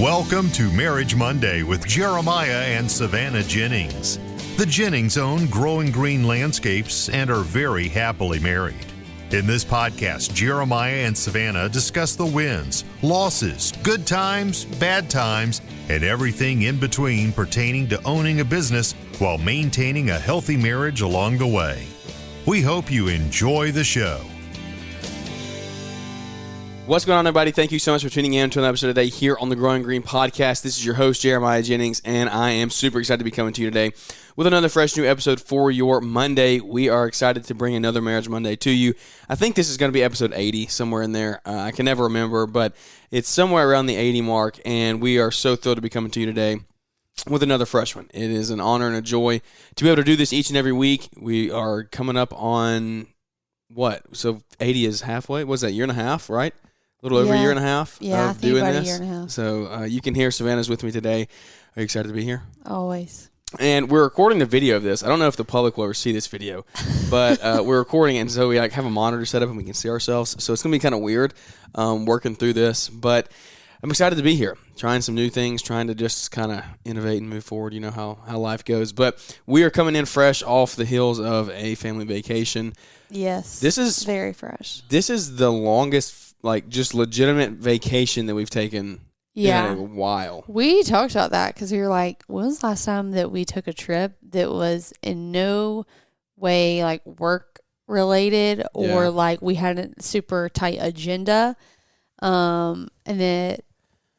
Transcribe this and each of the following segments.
Welcome to Marriage Monday with Jeremiah and Savannah Jennings. The Jennings own Growing Green Landscapes and are very happily married. In this podcast, Jeremiah and Savannah discuss the wins, losses, good times, bad times, and everything in between pertaining to owning a business while maintaining a healthy marriage along the way. We hope you enjoy the show. What's going on, everybody? Thank you so much for tuning in to another episode today here on the Growing Green Podcast. This is your host, Jeremiah Jennings, and I am super excited to be coming to you today with another fresh new episode for your Monday. We are excited to bring another Marriage Monday to you. I think this is going to be episode 80, somewhere in there. I can never remember, but it's somewhere around the 80 mark, and we are so thrilled to be coming to you today with another fresh one. It is an honor and a joy to be able to do this each and every week. We are coming up on, what? So 80 is halfway? What's that, year and a half, right? A little over a year and a half of doing this. A year and a half. So you can hear Savannah's with me today. Are you excited to be here? Always. And we're recording the video of this. I don't know if the public will ever see this video, but we're recording it, and so we have a monitor set up and we can see ourselves. So it's going to be kind of weird working through this, but I'm excited to be here, trying some new things, trying to just kind of innovate and move forward. You know how life goes. But we are coming in fresh off the heels of a family vacation. Yes. This is very fresh. This is the longest just legitimate vacation that we've taken in a while. We talked about that because we were like, when was the last time that we took a trip that was in no way like work related or like we had a super tight agenda? And then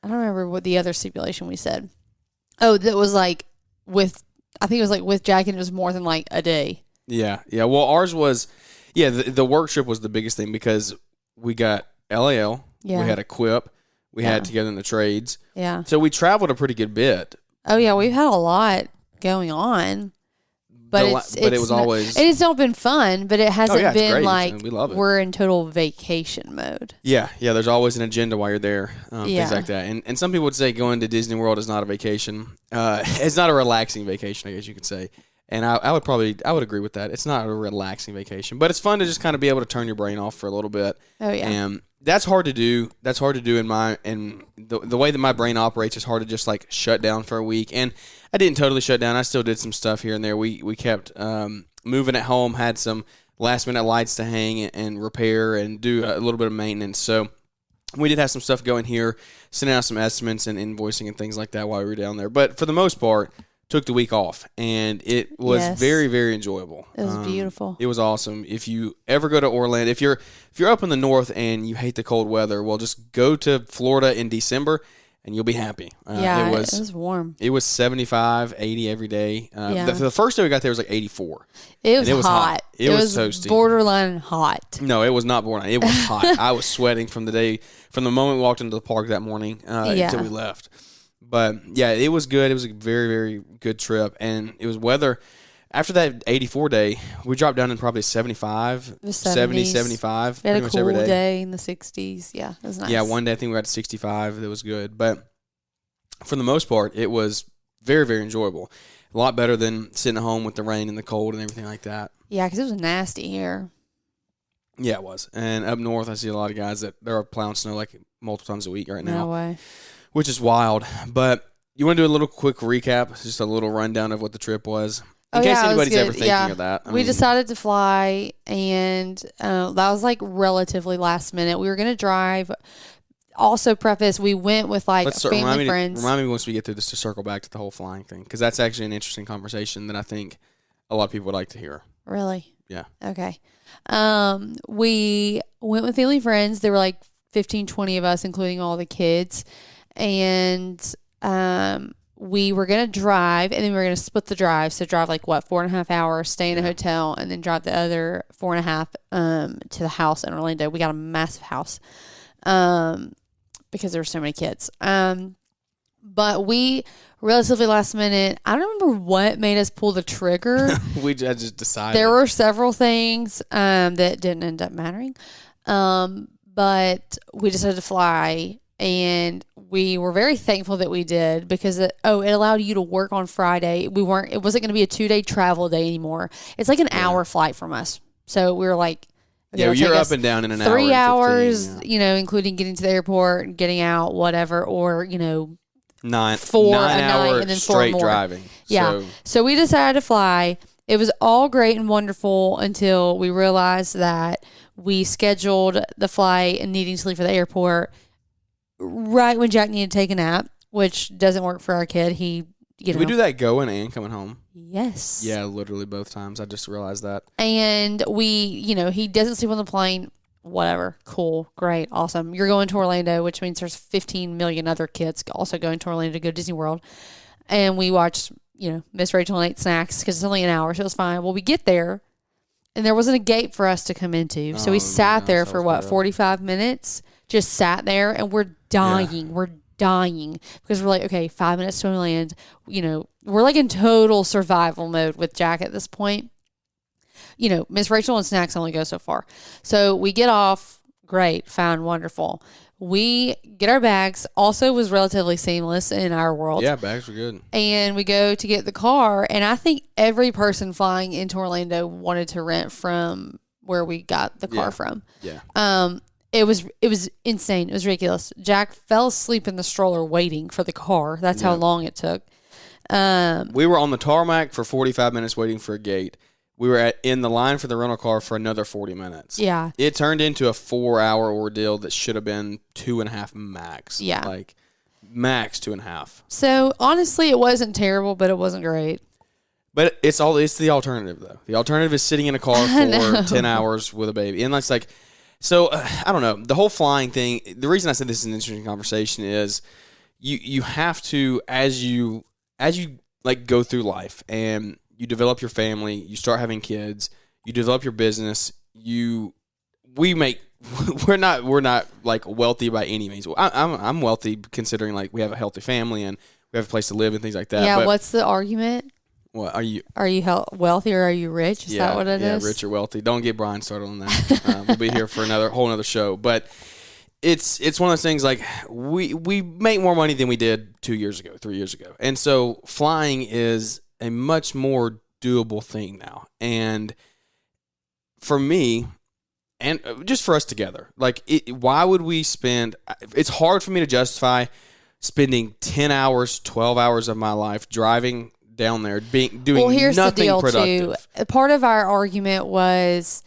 I don't remember what the other stipulation we said. Oh, that was like I think it was like with Jack, and it was more than like a day. Yeah. Well, ours was, the work trip was the biggest thing because we got LAL, we had Equip, we had Together in the Trades. Yeah. So we traveled a pretty good bit. Oh, yeah, we've had a lot going on. But it was always... And it's not been fun, but it hasn't been like we love it. We're in total vacation mode. Yeah, there's always an agenda while you're there, things like that. And some people would say going to Disney World is not a vacation. It's not a relaxing vacation, I guess you could say. And I would agree with that. It's not a relaxing vacation, but it's fun to just kind of be able to turn your brain off for a little bit. Oh yeah. And that's hard to do. That's hard to do in the way that my brain operates is hard to just like shut down for a week. And I didn't totally shut down. I still did some stuff here and there. We kept moving at home, had some last minute lights to hang and repair and do a little bit of maintenance. So we did have some stuff going here, sending out some estimates and invoicing and things like that while we were down there. But for the most part, took the week off, and it was very, very enjoyable. It was beautiful. It was awesome. If you ever go to Orlando, if you're up in the north and you hate the cold weather, well, just go to Florida in December, and you'll be happy. It was warm. It was 75, 80 every day. The first day we got there was like 84. It was hot. It was toasty. Borderline hot. No, it was not borderline. It was hot. I was sweating from the moment we walked into the park that morning until we left. But, it was good. It was a very, very good trip. And it was weather. After that 84 day, we dropped down in probably 75, 70, 75. We had a cool day in the 60s. Yeah, it was nice. Yeah, one day I think we got to 65. That was good. But for the most part, it was very, very enjoyable. A lot better than sitting at home with the rain and the cold and everything like that. Yeah, because it was nasty here. Yeah, it was. And up north, I see a lot of guys that they're plowing snow like multiple times a week right now. No way. Which is wild. But you want to do a little quick recap, just a little rundown of what the trip was? In case anybody's ever thinking of that. We decided to fly, and that was like relatively last minute. We were going to drive. Also, preface, we went with like family friends. Remind me once we get through this to circle back to the whole flying thing, because that's actually an interesting conversation that I think a lot of people would like to hear. Really? Yeah. Okay. We went with family friends. There were like 15, 20 of us, including all the kids. And we were going to drive, and then we were going to split the drive. So drive like, 4.5 hours, stay in a hotel, and then drive the other 4.5 to the house in Orlando. We got a massive house because there were so many kids. But we, relatively last minute, I don't remember what made us pull the trigger. I just decided. There were several things that didn't end up mattering. But we decided to fly. And we were very thankful that we did because it allowed you to work on Friday. It wasn't going to be a 2-day travel day anymore. It's like an hour flight from us. So we were like, Yeah, you're up and down in an hour. 3 hours, 15, you know, including getting to the airport, getting out, whatever, or, you know, 4 a night and then 4 straight more. driving. Yeah. So we decided to fly. It was all great and wonderful until we realized that we scheduled the flight and needing to leave for the airport right when Jack needed to take a nap, which doesn't work for our kid. Did we do that going and coming home? Yes. Yeah, literally both times. I just realized that. And he doesn't sleep on the plane. Whatever. Cool. Great. Awesome. You're going to Orlando, which means there's 15 million other kids also going to Orlando to go to Disney World. And we watched, Miss Rachel and ate snacks because it's only an hour, so it was fine. Well, we get there, and there wasn't a gate for us to come into. So we sat there for 45 minutes, just sat there, and we're dying. Yeah. We're dying because we're like, okay, 5 minutes to land. We're like in total survival mode with Jack at this point. Miss Rachel and snacks only go so far. So we get off, great, fine, wonderful. We get our bags, also was relatively seamless in our world. Yeah, bags were good. And we go to get the car, and I think every person flying into Orlando wanted to rent from where we got the car from. Yeah. It was insane. It was ridiculous. Jack fell asleep in the stroller waiting for the car. That's how long it took. We were on the tarmac for 45 minutes waiting for a gate. We were in the line for the rental car for another 40 minutes. Yeah. It turned into a 4-hour ordeal that should have been 2.5 max. Yeah. Like, max 2.5. So, honestly, it wasn't terrible, but it wasn't great. But it's the alternative, though. The alternative is sitting in a car for 10 hours with a baby. And that's like, so, I don't know. The whole flying thing, the reason I said this is an interesting conversation is you have to, as you like go through life and you develop your family, you start having kids, you develop your business, we're not like wealthy by any means. I'm wealthy considering like we have a healthy family and we have a place to live and things like that. Yeah, but what's the argument? What are you wealthy or are you rich? Is that what it is? Yeah, rich or wealthy. Don't get Brian started on that. We'll be here for whole another show. But it's one of those things like we make more money than we did 2 years ago, 3 years ago. And so flying is a much more doable thing now. And for me, and just for us together, like why would we spend, it's hard for me to justify spending 10 hours, 12 hours of my life driving down there doing here's nothing the deal productive. Too. Part of our argument was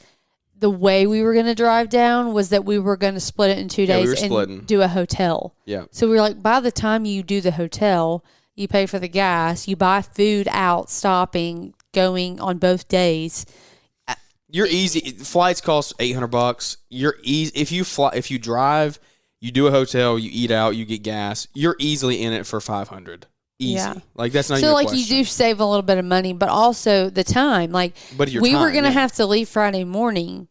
the way we were going to drive down was that we were going to split it in 2 days and do a hotel. Yeah. So we were like, by the time you do the hotel, you pay for the gas, you buy food out, stopping, going on both days. You're easy. Flights cost $800. You're easy if you drive, you do a hotel, you eat out, you get gas. You're easily in it for $500. Easy. Yeah. Like that's not even a question. So like you do save a little bit of money, but also the time. Like we were going to have to leave Friday morning.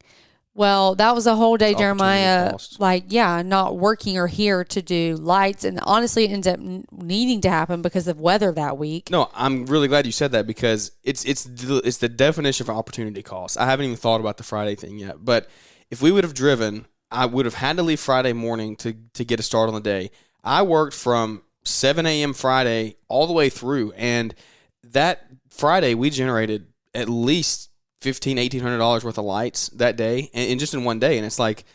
Well, that was a whole day, Jeremiah, not working or here to do lights. And honestly, it ends up needing to happen because of weather that week. No, I'm really glad you said that because it's the definition of opportunity cost. I haven't even thought about the Friday thing yet. But if we would have driven, I would have had to leave Friday morning to get a start on the day. I worked from 7 a.m. Friday all the way through. And that Friday, we generated at least $1,800 worth of lights that day, and just in one day. And it's like,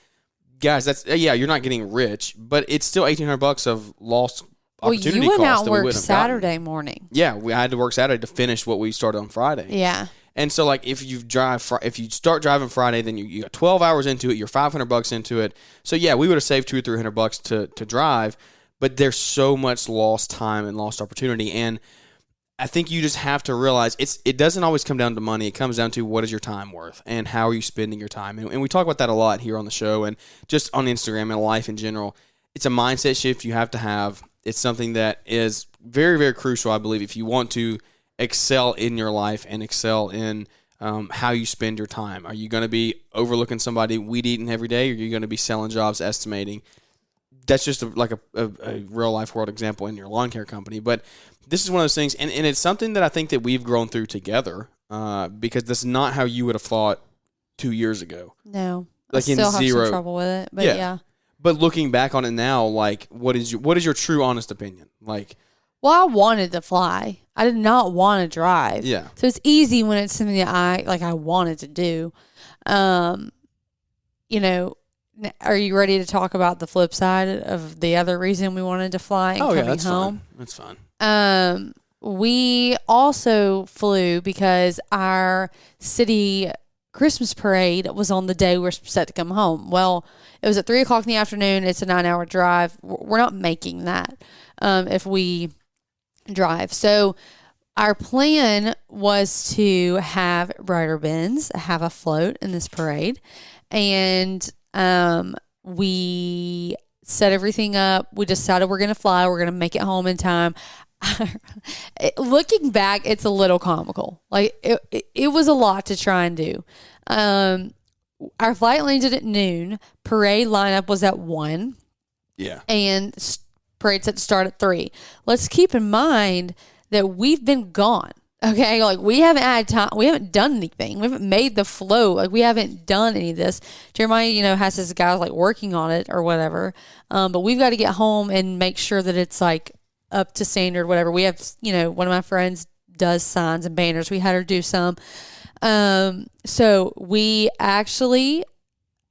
guys, you're not getting rich, but it's still $1,800 of lost opportunity cost. You went out and worked Saturday morning. Yeah, I had to work Saturday to finish what we started on Friday. Yeah. And so, like, if you start driving Friday, then you got 12 hours into it, you're $500 into it. So yeah, we would have saved $200 or $300 to drive, but there's so much lost time and lost opportunity. And I think you just have to realize it doesn't always come down to money. It comes down to what is your time worth and how are you spending your time. And we talk about that a lot here on the show and just on Instagram and life in general. It's a mindset shift you have to have. It's something that is very, very crucial, I believe, if you want to excel in your life and excel in how you spend your time. Are you going to be overlooking somebody weed eating every day, or are you going to be selling jobs estimating? That's just a real life world example in your lawn care company. But this is one of those things, and it's something that I think that we've grown through together because that's not how you would have thought 2 years ago. No, like I still have some trouble with it, but yeah. But looking back on it now, like, what is your true honest opinion? Like, well, I wanted to fly. I did not want to drive. Yeah. So it's easy when it's something that I wanted to do. are you ready to talk about the flip side of the other reason we wanted to fly and coming that's home? fine. That's fine. We also flew because our city Christmas parade was on the day we were set to come home. Well, it was at 3:00 in the afternoon. It's a 9-hour drive. We're not making that if we drive. So our plan was to have Brighter Benz have a float in this parade, and we set everything up. We decided we're going to fly. We're going to make it home in time. Looking back, it's a little comical. Like it was a lot to try and do. Our flight landed at noon. Parade lineup was at 1. Yeah. And parade set to start at 3. Let's keep in mind that we've been gone. Okay, like we haven't had time. We haven't done anything. We haven't made the flow. Like we haven't done any of this. Jeremiah, has his guys like working on it or whatever. But we've got to get home and make sure that it's like up to standard, whatever. We have, one of my friends does signs and banners. We had her do some. So we actually,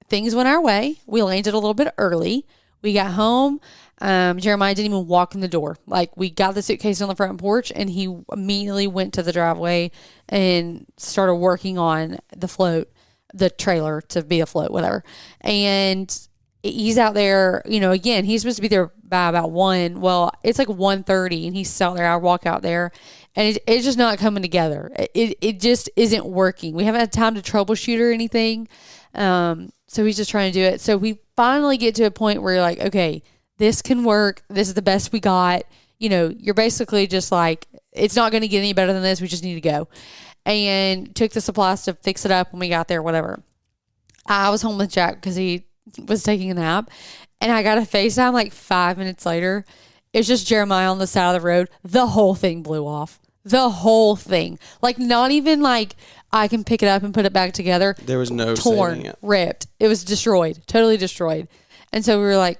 things went our way. We landed a little bit early. We got home. Jeremiah didn't even walk in the door. Like we got the suitcase on the front porch and he immediately went to the driveway and started working on the float, the trailer to be a float, whatever. And he's out there, again, he's supposed to be there by about 1. Well, it's like 1:30 and he's still out there. I walk out there and it's just not coming together. It just isn't working. We haven't had time to troubleshoot or anything. So he's just trying to do it. So we finally get to a point where you're like, okay, this can work. This is the best we got. You're basically just like, it's not going to get any better than this. We just need to go. And took the supplies to fix it up when we got there, whatever. I was home with Jack because he was taking a nap, and I got a FaceTime like 5 minutes later. It's just Jeremiah on the side of the road. The whole thing blew off. The whole thing. Like not even like I can pick it up and put it back together. There was no torn, saving it. Ripped. It was destroyed. Totally destroyed. And so we were like,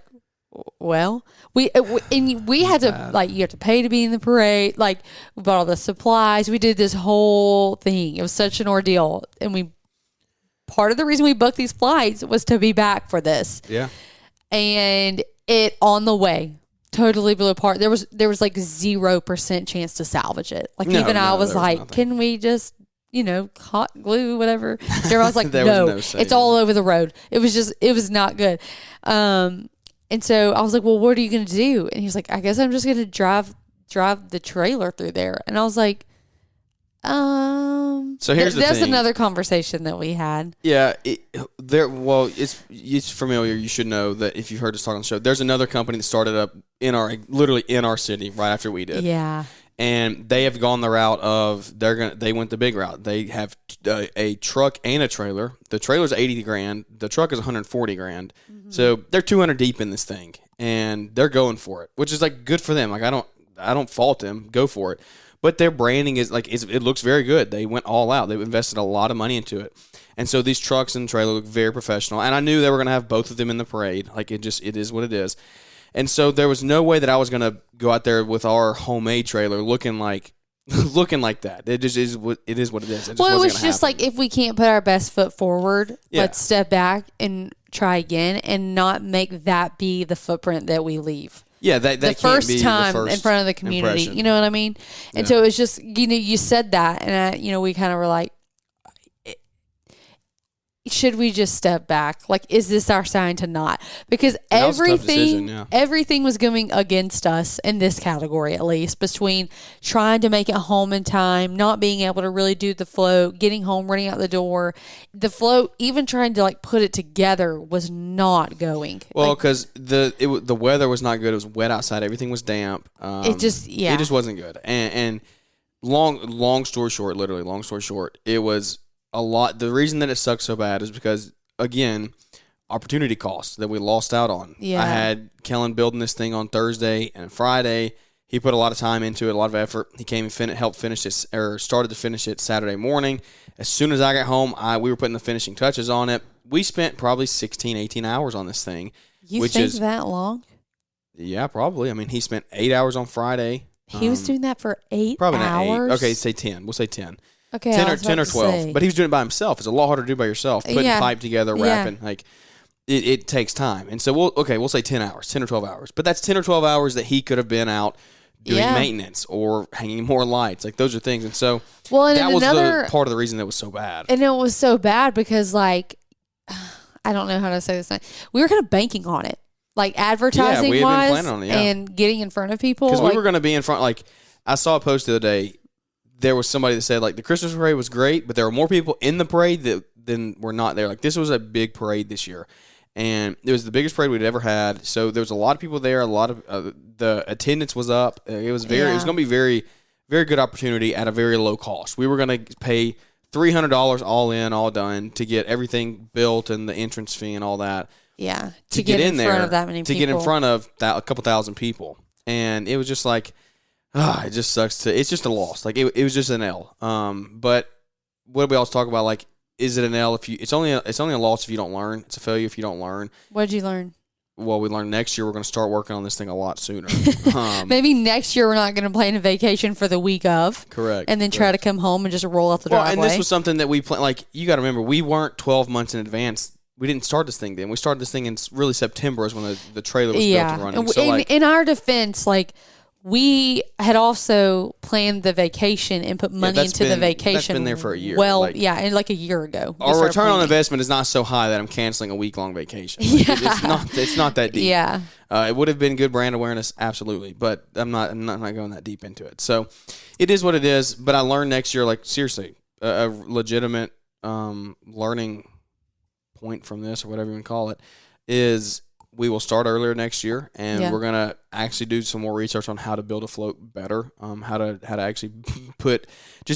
well, we had to like, you have to pay to be in the parade. Like we bought all the supplies. We did this whole thing. It was such an ordeal. And part of the reason we booked these flights was to be back for this. Yeah. And it on the way totally blew apart. There was like 0% chance to salvage it. Like I was like, nothing. Can we just, hot glue, whatever. There I was like, no, it's all over the road. It was not good. And so I was like, well, what are you going to do? And he was like, I guess I'm just going to drive the trailer through there. And I was like, so here's the that's thing. another conversation that we had. Yeah, it's familiar. You should know that if you've heard us talk on the show. There's another company that started up literally in our city right after we did. Yeah, and they have gone the route of they went the big route. They have a truck and a trailer. The trailer's $80,000. The truck is $140,000. Mm-hmm. So they're 200 deep in this thing, and they're going for it, which is like good for them. Like I don't fault them. Go for it. But their branding is like it looks very good. They went all out. They invested a lot of money into it, and so these trucks and trailer look very professional. And I knew they were going to have both of them in the parade. Like it is what it is. And so there was no way that I was going to go out there with our homemade trailer looking like that. It just is what it is. What it is. It was just like if we can't put our best foot forward, let's step back and try again, and not make that be the footprint that we leave. Yeah, that the can't first be time the first in front of the community. impression. You know what I mean? And so it was just, you said that, and we kind of were like, should we just step back? Like, is this our sign to not? Because everything was going against us in this category, at least, between trying to make it home in time, not being able to really do the float, getting home, running out the door. The float, even trying to like put it together, was not going. Well, because the weather was not good. It was wet outside. Everything was damp. It just wasn't good. And long story short, it was a lot. The reason that it sucked so bad is because, again, opportunity cost that we lost out on. Yeah. I had Kellen building this thing on Thursday and Friday. He put a lot of time into it, a lot of effort. He came and helped finish it, or started to finish it Saturday morning. As soon as I got home, we were putting the finishing touches on it. We spent probably 16, 18 hours on this thing. You think that long? Yeah, probably. I mean, he spent 8 hours on Friday. He was doing that for 8 probably hours? Not 8. Okay, say 10. We'll say 10. Okay, 10 or 12. But he was doing it by himself. It's a lot harder to do by yourself. Putting pipe together, wrapping. Like, it takes time. And so we'll say 10 hours, 10 or 12 hours. But that's 10 or 12 hours that he could have been out doing maintenance or hanging more lights. Like, those are things. And so that was the part of the reason that was so bad. And it was so bad because, like, I don't know how to say this. We were kind of banking on it. Like, advertising wise and getting in front of people. Because we were going to be in front. Like, I saw a post the other day. There was somebody that said, like, the Christmas parade was great, but there were more people in the parade than were not there. Like, this was a big parade this year. And it was the biggest parade we'd ever had. So there was a lot of people there. A lot of the attendance was up. It was It was going to be very, very good opportunity at a very low cost. We were going to pay $300 all in, all done to get everything built and the entrance fee and all that. Yeah, to get in front of that many people. To get in front of a couple thousand people. And it was just like, it just sucks it's just a loss. Like, it was just an L. But what do we always talk about? Like, is it an L if you? It's only a loss if you don't learn. It's a failure if you don't learn. What did you learn? Well, we learned next year we're going to start working on this thing a lot sooner. Maybe next year we're not going to plan a vacation for the week of. Correct. And then try to come home and just roll out the driveway. And this was something that we planned. Like, you got to remember, we weren't 12 months in advance. We didn't start this thing then. We started this thing in really September is when the trailer was built and running. So, in our defense, like, we had also planned the vacation and put money into the vacation. That's been there for a year. Well, and like a year ago. Our return on investment is not so high that I'm canceling a week-long vacation. Like, it's not that deep. Yeah. It would have been good brand awareness, absolutely, but I'm not going that deep into it. So it is what it is. But I learned next year, like, seriously, a legitimate learning point from this, or whatever you want to call it, is we will start earlier next year, and we're going to actually do some more research on how to build a float better, how to actually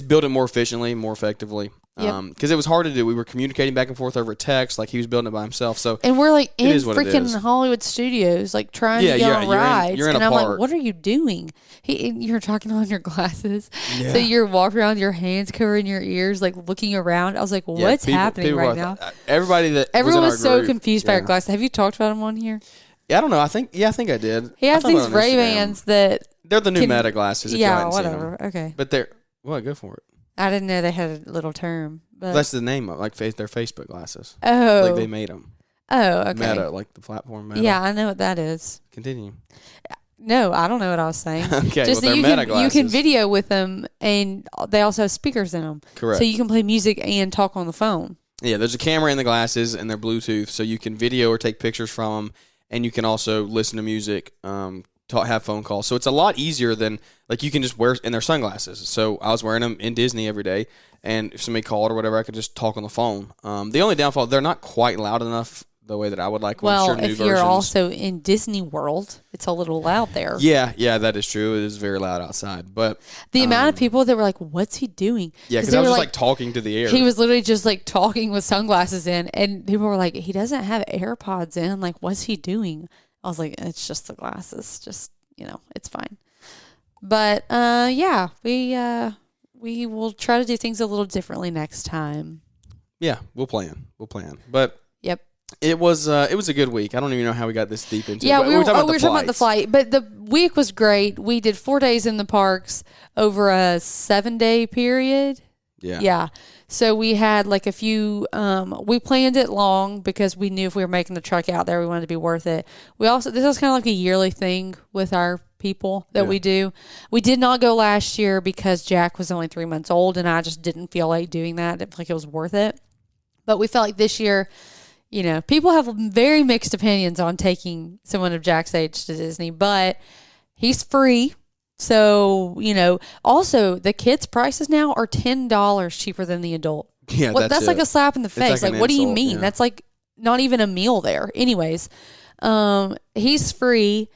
build it more efficiently, more effectively. Because it was hard to do. We were communicating back and forth over text, like he was building it by himself. So, and we're like in freaking Hollywood studios, like trying to get on rides. You're in and a I'm park. like, what are you doing? You're talking on your glasses. Yeah. So you're walking around with your hands covering your ears, like looking around. I was like, what's happening right now? Everyone was so confused by our glasses. Have you talked about them on here? Yeah, I don't know. I think I did. He has these Ray-Bans that they're the new Meta glasses. Yeah, whatever. Okay, but go for it. I didn't know they had a little term. But that's the name of their Facebook glasses. Oh. Like they made them. Oh, okay. Meta, like the platform Meta. Yeah, I know what that is. Continue. No, I don't know what I was saying. Okay, just they're Meta glasses. You can video with them, and they also have speakers in them. Correct. So you can play music and talk on the phone. Yeah, there's a camera in the glasses, and they're Bluetooth, so you can video or take pictures from them, and you can also listen to music, have phone calls. So it's a lot easier than, like, you can just wear, and they're sunglasses. So I was wearing them in Disney every day, and if somebody called or whatever, I could just talk on the phone. The only downfall, they're not quite loud enough the way that I would like. Well, sure, if you're also in Disney World, it's a little loud there. Yeah, that is true. It is very loud outside. But the amount of people that were like, what's he doing? Yeah, because I was just like talking to the air. He was literally just like talking with sunglasses in, and people were like, he doesn't have AirPods in. Like, what's he doing? I was like, it's just the glasses. Just, it's fine. But we will try to do things a little differently next time. Yeah, we'll plan. But yep, it was a good week. I don't even know how we got this deep into it. Yeah, we were talking about the flight. But the week was great. We did 4 days in the parks over a 7-day period. Yeah. So we had like a few, we planned it long because we knew if we were making the trek out there, we wanted to be worth it. This was kind of like a yearly thing with our people that we do. We did not go last year because Jack was only 3 months old, and I just didn't feel like doing that. I didn't feel like it was worth it. But we felt like this year, people have very mixed opinions on taking someone of Jack's age to Disney, but he's free. So, also the kids' prices now are $10 cheaper than the adult. Yeah, that's like a slap in the face. Like, what do you mean? Yeah. That's like not even a meal there. Anyways, he's free.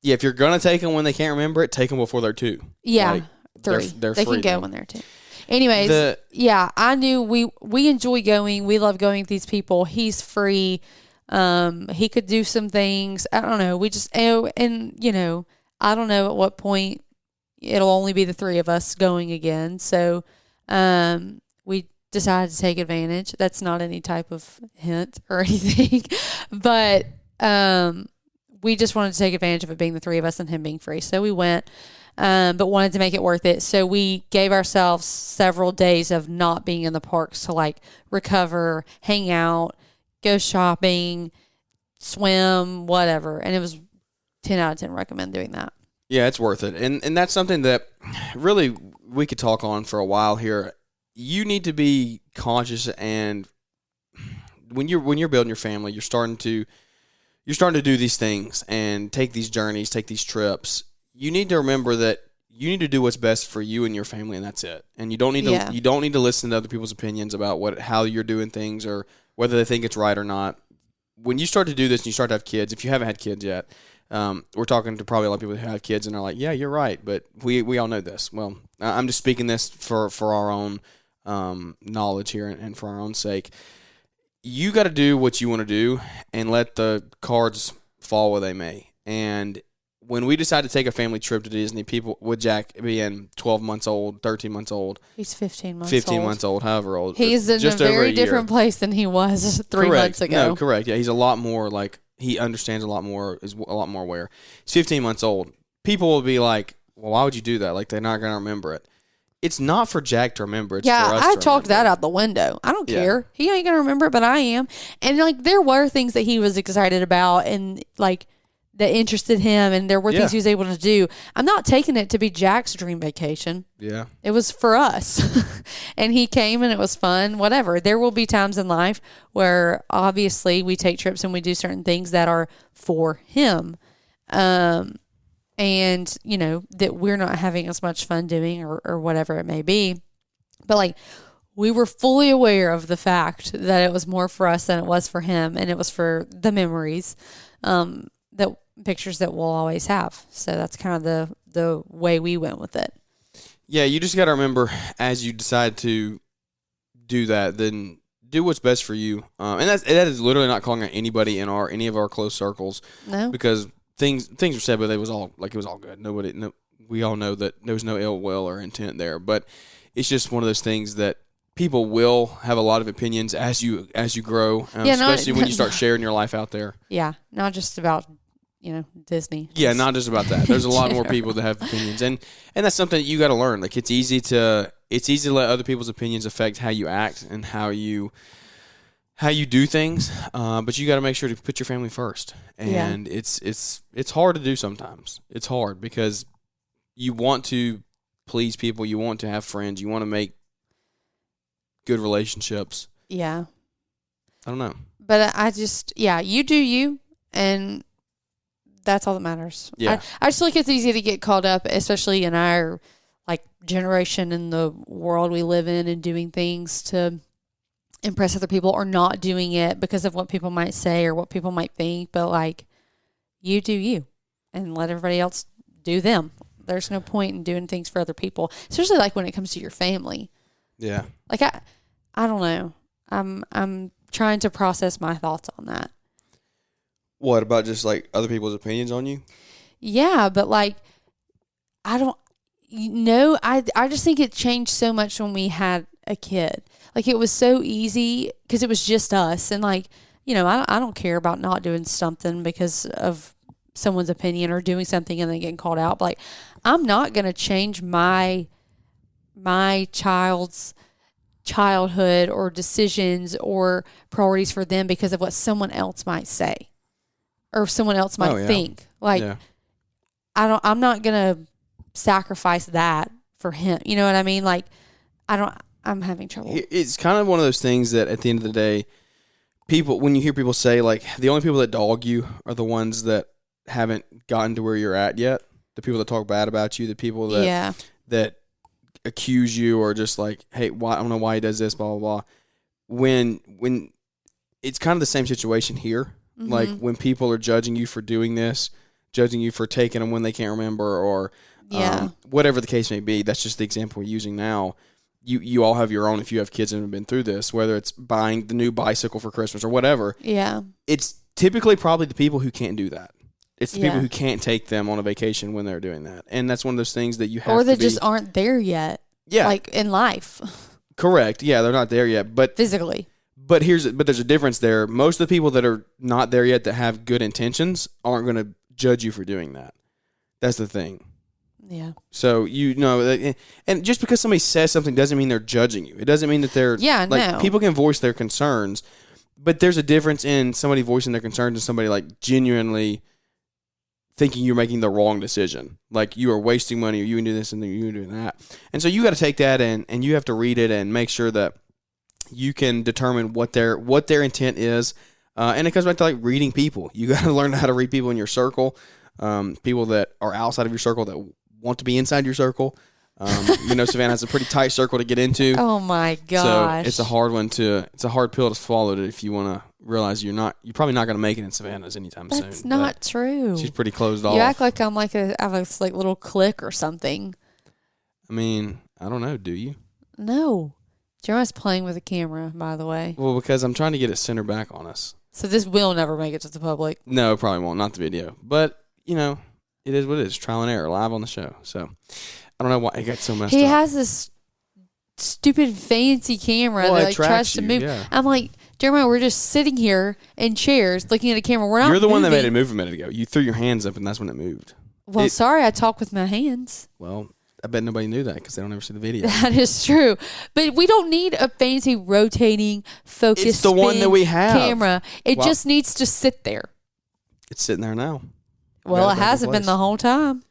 Yeah, if you're going to take them when they can't remember it, take them before they're 2. Yeah, like, 3. They're they free, can go when they're 2. Anyways, I knew we enjoy going. We love going with these people. He's free. He could do some things. I don't know. We just, I don't know at what point it'll only be the 3 of us going again. So we decided to take advantage. That's not any type of hint or anything. But we just wanted to take advantage of it being the 3 of us and him being free. So we went, but wanted to make it worth it. So we gave ourselves several days of not being in the parks to like recover, hang out, go shopping, swim, whatever. And it was 10 out of 10 recommend doing that. Yeah, it's worth it. And that's something that really we could talk on for a while here. You need to be conscious, and when you're building your family, you're starting to do these things and take these journeys, take these trips. You need to remember that you need to do what's best for you and your family, and that's it. And you don't need to listen to other people's opinions about how you're doing things or whether they think it's right or not. When you start to do this and you start to have kids, if you haven't had kids yet, we're talking to probably a lot of people who have kids and are like, yeah, you're right, but we all know this. Well, I'm just speaking this for our own knowledge here and for our own sake. You got to do what you want to do and let the cards fall where they may. And when we decided to take a family trip to Disney, people with Jack being 12 months old, 13 months old. He's 15 months 15 months old, however old. He's in just a very over different place than he was 3 months ago. No, correct. Yeah, he's a lot more he understands a lot more, is a lot more aware. He's 15 months old. People will be like, well, why would you do that? Like, they're not going to remember it. It's not for Jack to remember. It's for us I to talked remember. that out the window. I don't care. He ain't going to remember it, but I am. And, there were things that he was excited about and, that interested him, and there were things he was able to do. I'm not taking it to be Jack's dream vacation. Yeah. It was for us. And he came, and it was fun, whatever. There will be times in life where, obviously, we take trips and we do certain things that are for him. And, that we're not having as much fun doing or whatever it may be. But, we were fully aware of the fact that it was more for us than it was for him, and it was for the memories, that pictures that we'll always have. So that's kind of the way we went with it. Yeah, you just got to remember, as you decide to do that, then do what's best for you. And that is literally not calling out anybody in any of our close circles. No, because things were said, but it was all good. We all know that there was no ill will or intent there. But it's just one of those things that people will have a lot of opinions as you grow, especially when you start sharing your life out there. Yeah, not just about Disney. Yeah, not just about that. There's a lot more people that have opinions, and that's something that you got to learn. It's easy to let other people's opinions affect how you act and how you do things, but you got to make sure to put your family first. And it's hard to do sometimes. It's hard because you want to please people, you want to have friends, you want to make good relationships. Yeah. I don't know. But I just, you do you, and that's all that matters. Yeah. I just feel like it's easy to get caught up, especially in our generation and the world we live in, and doing things to impress other people or not doing it because of what people might say or what people might think. But you do you, and let everybody else do them. There's no point in doing things for other people, especially when it comes to your family. Yeah. I don't know. I'm trying to process my thoughts on that. What about just other people's opinions on you? Yeah, but I don't know. I just think it changed so much when we had a kid. It was so easy because it was just us, and I don't care about not doing something because of someone's opinion or doing something and then getting called out. But I'm not going to change my child's childhood or decisions or priorities for them because of what someone else might say or someone else might think. I'm not going to sacrifice that for him. You know what I mean? I'm having trouble. It's kind of one of those things that at the end of the day, when you hear people say the only people that dog you are the ones that haven't gotten to where you're at yet. The people that talk bad about you, the people that accuse you or just hey, why, I don't know why he does this, blah, blah, blah. When it's kind of the same situation here. Mm-hmm. When people are judging you for doing this, judging you for taking them when they can't remember or whatever the case may be. That's just the example we're using now. You all have your own, if you have kids and have been through this, whether it's buying the new bicycle for Christmas or whatever. Yeah. It's typically probably the people who can't do that. It's the people who can't take them on a vacation when they're doing that. And that's one of those things that you have to be. Or they just aren't there yet. Yeah. In life. Correct. Yeah, they're not there yet. But physically. But there's a difference there. Most of the people that are not there yet that have good intentions aren't going to judge you for doing that. That's the thing. Yeah. So, and just because somebody says something doesn't mean they're judging you. It doesn't mean that they're... Yeah, no. People can voice their concerns, But there's a difference in somebody voicing their concerns and somebody like genuinely thinking you're making the wrong decision. Like you are wasting money, or you can do this and then you can do that. And so you got to take that and you have to read it and make sure that you can determine what their intent is. And it comes back to like reading people. You got to learn how to read people in your circle, people that are outside of your circle that want to be inside your circle. Savannah has a pretty tight circle to get into. Oh my gosh. So it's a hard it's a hard pill to swallow if you want to realize you're probably not going to make it in Savannah's anytime soon. That's not true. She's pretty closed off. You act like I'm like I have a like little clique or something. I mean, I don't know. Do you? No. Jeremiah's playing with the camera, by the way. Well, because I'm trying to get it centered back on us. So this will never make it to the public. No, it probably won't. Not the video. But, it is what it is. Trial and error. Live on the show. So, I don't know why it got so messed up. He has this stupid fancy camera that like tries to move. Yeah. I'm like, Jeremiah, we're just sitting here in chairs looking at a camera. We're not You're the moving. one that made it move a minute ago. You threw your hands up, and that's when it moved. Well, sorry, I talk with my hands. Well, I bet nobody knew that because they don't ever see the video. That is true. But we don't need a fancy rotating focus It's the one that we have. Camera. It just needs to sit there. It's sitting there now. Well, it hasn't been the whole time.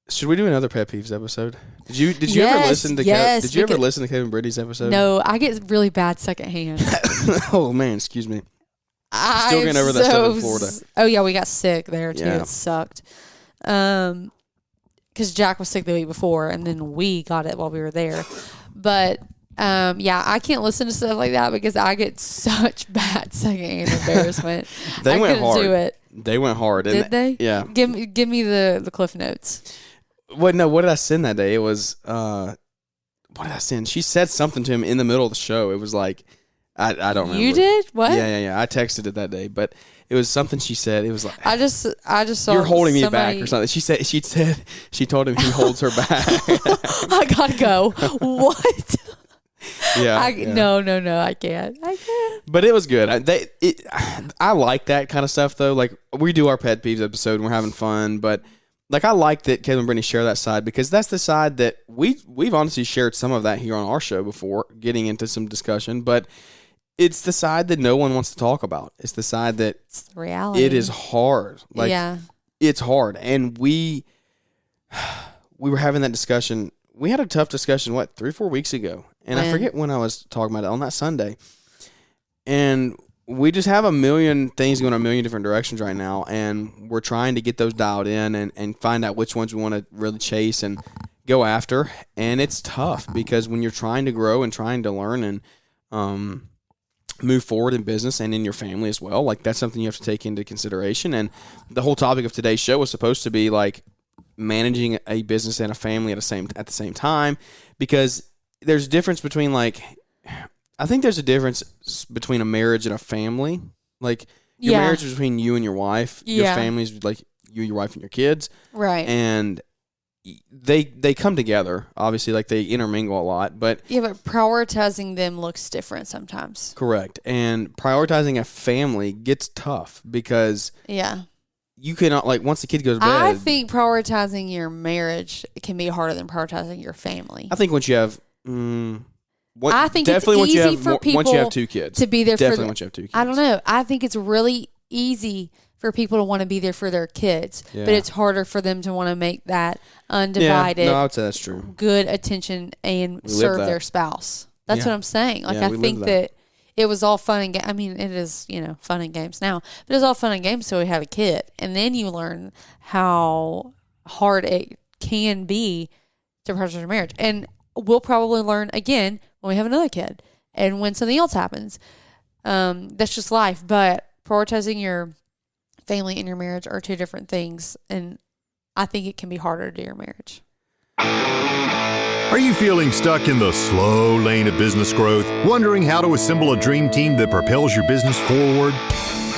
Should we do another pet peeves episode? Did you ever listen to Did you ever listen to Kevin Brady's episode? No, I get really bad secondhand. Oh man, excuse me. Still getting over that stuff in Florida. Oh yeah, we got sick there too. Yeah. It sucked. Because Jack was sick the week before, and then we got it while we were there. But I can't listen to stuff like that because I get such bad secondhand embarrassment. They went hard. Do it. They went hard. Did they? Yeah. Give me the Cliff Notes. What did I send that day? It was what did I send? She said something to him in the middle of the show. It was like I don't remember. You did? What? Yeah. I texted it that day, but it was something she said. It was like I just saw you're holding me back or something. She told him he holds her back. I gotta go. What? Yeah. No, I can't. But it was good. I like that kind of stuff though. Like we do our pet peeves episode and we're having fun, but like I like that Kevin and Brittany share that side because that's the side that we've honestly shared some of that here on our show before, getting into some discussion, but it's the side that no one wants to talk about. It's the side that it's the reality. It is hard. Like it's hard. And we were having that discussion. We had a tough discussion 3 or 4 weeks ago. And I forget when I was talking about it, on that Sunday. And we just have a million things going a million different directions right now, and we're trying to get those dialed in and find out which ones we want to really chase and go after. And it's tough because when you're trying to grow and trying to learn and move forward in business and in your family as well, like that's something you have to take into consideration. And the whole topic of today's show was supposed to be like managing a business and a family at the same time, because there's a difference between I think there's a difference between a marriage and a family. Like your marriage is between you and your wife. Your family is like you, your wife, and your kids. Right. And they come together. Obviously, like they intermingle a lot. But prioritizing them looks different sometimes. Correct. And prioritizing a family gets tough because you cannot, like, once the kid goes to bed. I think prioritizing your marriage can be harder than prioritizing your family. I think once you have I think it's easy for people once you have 2 kids to be there definitely once you have 2 kids. I don't know. I think it's really easy for people to want to be there for their kids, but it's harder for them to want to make that undivided, I would say that's true, good attention and serve their spouse. That's what I'm saying. Like, I think that it was all fun and I mean, it is, fun and games now, but it was all fun and games. So we have a kid, and then you learn how hard it can be to prioritize your marriage. And we'll probably learn again when we have another kid and when something else happens. That's just life. But prioritizing your family and your marriage are 2 different things. And I think it can be harder to do your marriage. Are you feeling stuck in the slow lane of business growth? Wondering how to assemble a dream team that propels your business forward?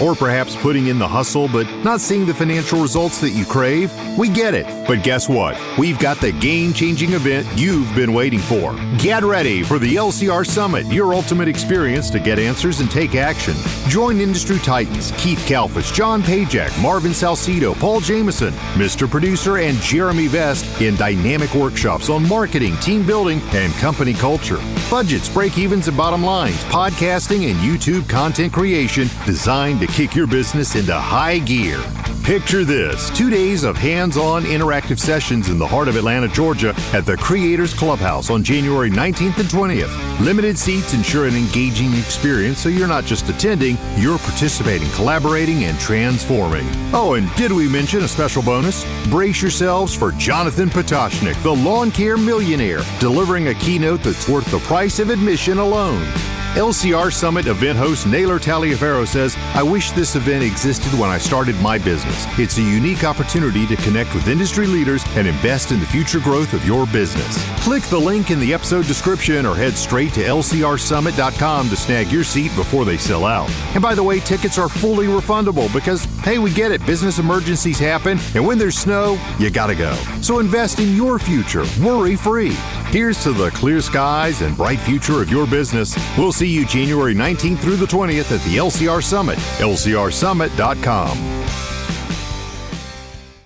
Or perhaps putting in the hustle but not seeing the financial results that you crave? We get it. But guess what? We've got the game-changing event you've been waiting for. Get ready for the LCR Summit, your ultimate experience to get answers and take action. Join industry titans Keith Kalfas, John Pajak, Marvin Salcido, Paul Jameson, Mr. Producer, and Jeremy Vest in dynamic workshops on marketing, team building, and company culture. Budgets, break-evens, and bottom lines, podcasting, and YouTube content creation designed to kick your business into high gear. Picture this: 2 days of hands-on interactive sessions in the heart of Atlanta, Georgia at the Creators Clubhouse on January 19th and 20th. Limited seats ensure an engaging experience, so you're not just attending, you're participating, collaborating, and transforming. Oh, and did we mention a special bonus? Brace yourselves for Jonathan Potoshnik, the lawn care millionaire, delivering a keynote that's worth the price of admission alone. LCR Summit event host Naylor Taliaferro says, "I wish this event existed when I started my business. It's a unique opportunity to connect with industry leaders and invest in the future growth of your business." Click the link in the episode description or head straight to lcrsummit.com to snag your seat before they sell out. And by the way, tickets are fully refundable because, hey, we get it, business emergencies happen, and when there's snow, you gotta go. So invest in your future, worry-free. Here's to the clear skies and bright future of your business. We'll see you January 19th through the 20th at the LCR Summit, lcrsummit.com.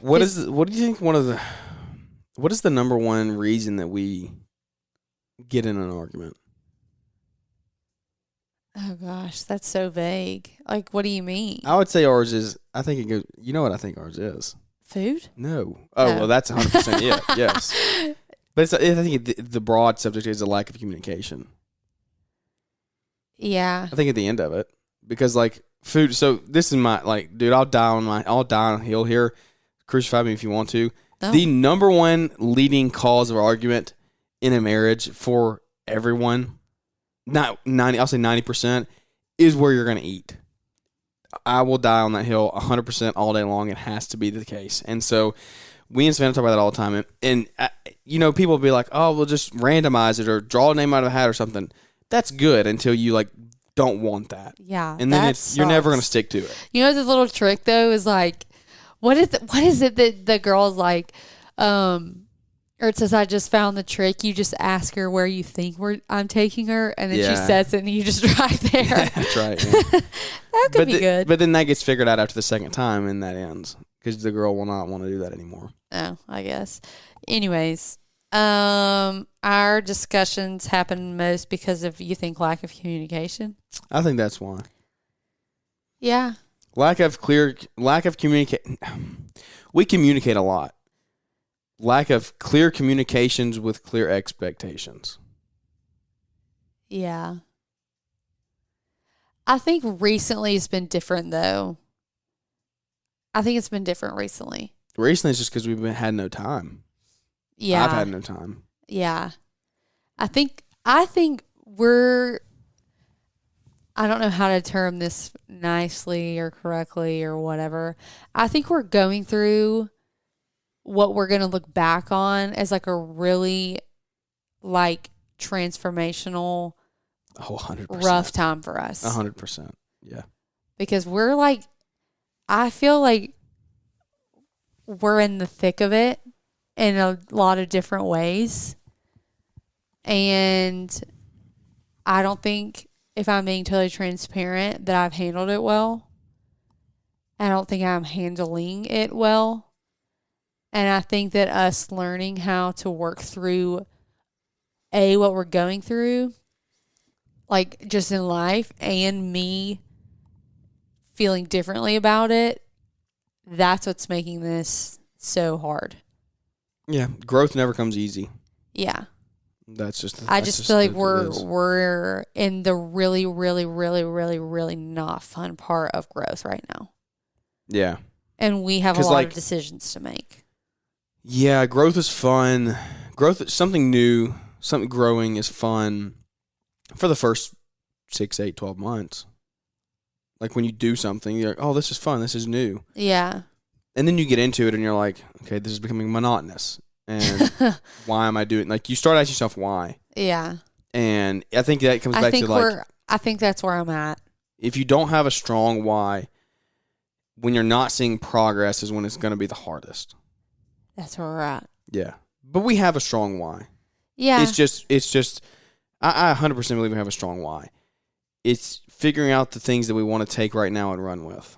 What do you think what is the number one reason that we get in an argument? Oh gosh, that's so vague. Like, what do you mean? I would say ours is, I think it goes, you know what I think ours is? Food? No. Oh, well, that's 100% it. Yes. But I think the broad subject is a lack of communication. Yeah. I think at the end of it, because like food. So this is my, like, dude, I'll die on a hill here. Crucify me if you want to. No. The number one leading cause of argument in a marriage for everyone, not 90, I'll say 90%, is where you're going to eat. I will die on that hill 100% all day long. It has to be the case. And so we and Savannah talk about that all the time. And you know, people will be like, oh, we'll just randomize it or draw a name out of a hat or something. That's good until you like don't want that. Yeah. And then you're never going to stick to it. You know, the little trick though is like, what is it that the girl's like, or it says, I just found the trick. You just ask her where you think I'm taking her, and then she says it, and you just drive there. Yeah, that's right. Yeah. That could be good. But then that gets figured out after the second time, and that ends because the girl will not want to do that anymore. Oh, I guess. Anyways, our discussions happen most because of, you think, lack of communication? I think that's why. Yeah. Lack of communication. We communicate a lot. Lack of clear communications with clear expectations. Yeah. I think recently it's been different, though. I think it's been different recently. Recently, it's just because we've had no time. Yeah. I've had no time. Yeah. I think we're, I don't know how to term this nicely or correctly or whatever. I think we're going through what we're going to look back on as like a really like transformational 100%. rough time for us. 100%. Yeah. Because we're like, I feel like we're in the thick of it in a lot of different ways. And I don't think, if I'm being totally transparent, that I've handled it well. I don't think I'm handling it well. And I think that us learning how to work through what we're going through, like just in life, and me feeling differently about it, that's what's making this so hard. Yeah. Growth never comes easy. Yeah. That's just. I just feel like we're in the really, really, really, really, really not fun part of growth right now. Yeah. And we have a lot of decisions to make. Yeah, growth is fun. Growth, something new, something growing is fun for the first 6, 8, 12 months. Like when you do something, you're like, oh, this is fun. This is new. Yeah. And then you get into it and you're like, okay, this is becoming monotonous. And why am I doing, like, you start asking yourself why. Yeah. And I think that comes back to like, I think that's where I'm at. if you don't have a strong why, when you're not seeing progress is when it's going to be the hardest. That's where we're at. Yeah. But we have a strong why. Yeah. It's just, I 100% believe we have a strong why. It's figuring out the things that we want to take right now and run with.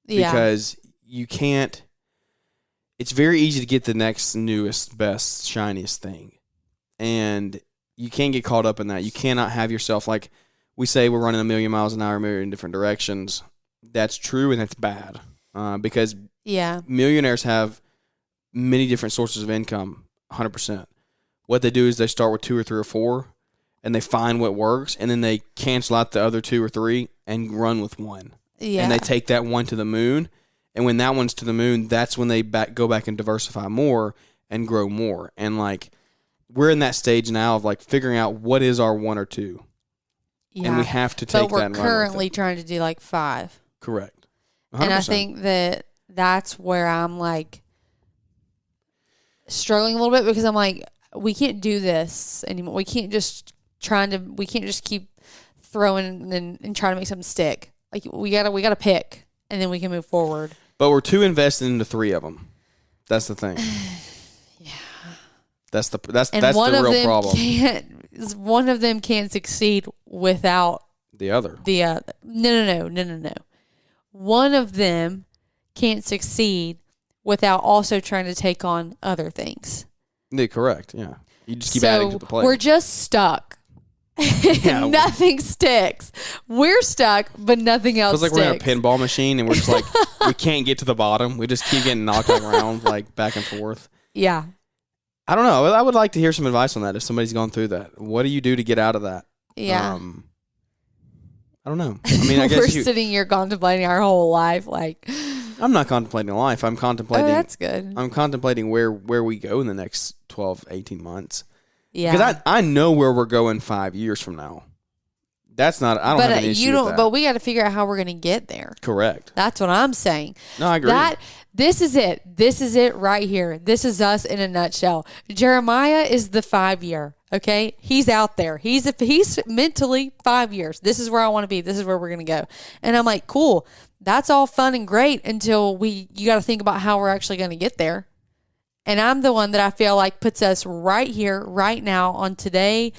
Yeah. Because you can't, it's very easy to get the next newest, best, shiniest thing. And you can't get caught up in that. You cannot have yourself, like we say we're running 1,000,000 miles an hour, in different directions. That's true and that's bad. Because millionaires have many different sources of income, 100%. What they do is they start with 2 or 3 or 4, and they find what works, and then they cancel out the other 2 or 3 and run with one. Yeah. And they take that one to the moon, and when that one's to the moon, that's when they go back and diversify more and grow more. And, like, we're in that stage now of, like, figuring out what is our 1 or 2. Yeah. And we have to take that and run with it. But we're currently trying to do, like, 5. Correct. 100%. And I think that's where I'm, like, struggling a little bit because I'm like, we can't do this anymore. We can't just keep throwing and trying to make something stick. Like we gotta pick, and then we can move forward. But we're too invested into 3 of them. That's the thing. Yeah. That's the real problem. One of them can't succeed without the other. No. One of them can't succeed without also trying to take on other things. Yeah, correct. Yeah. You just keep adding to the plate. We're just stuck. Yeah, nothing sticks. We're stuck, but nothing else sticks. It's like we're in a pinball machine and we're just like, we can't get to the bottom. We just keep getting knocked around, like back and forth. Yeah. I don't know. I would like to hear some advice on that if somebody's gone through that. What do you do to get out of that? Yeah. I don't know. I mean, I guess we're sitting here contemplating our whole life, like. I'm not contemplating life. I'm contemplating. Oh, that's good. I'm contemplating where we go in the next 12, 18 months. Yeah. Because I know where we're going 5 years from now. That's not. I don't have an issue with that. But we got to figure out how we're going to get there. Correct. That's what I'm saying. No, I agree. This is it. This is it right here. This is us in a nutshell. Jeremiah is the 5-year. Okay, he's out there. He's mentally 5 years. This is where I want to be. This is where we're going to go. And I'm like, cool. That's all fun and great until you got to think about how we're actually going to get there. And I'm the one that I feel like puts us right here, right now, on today,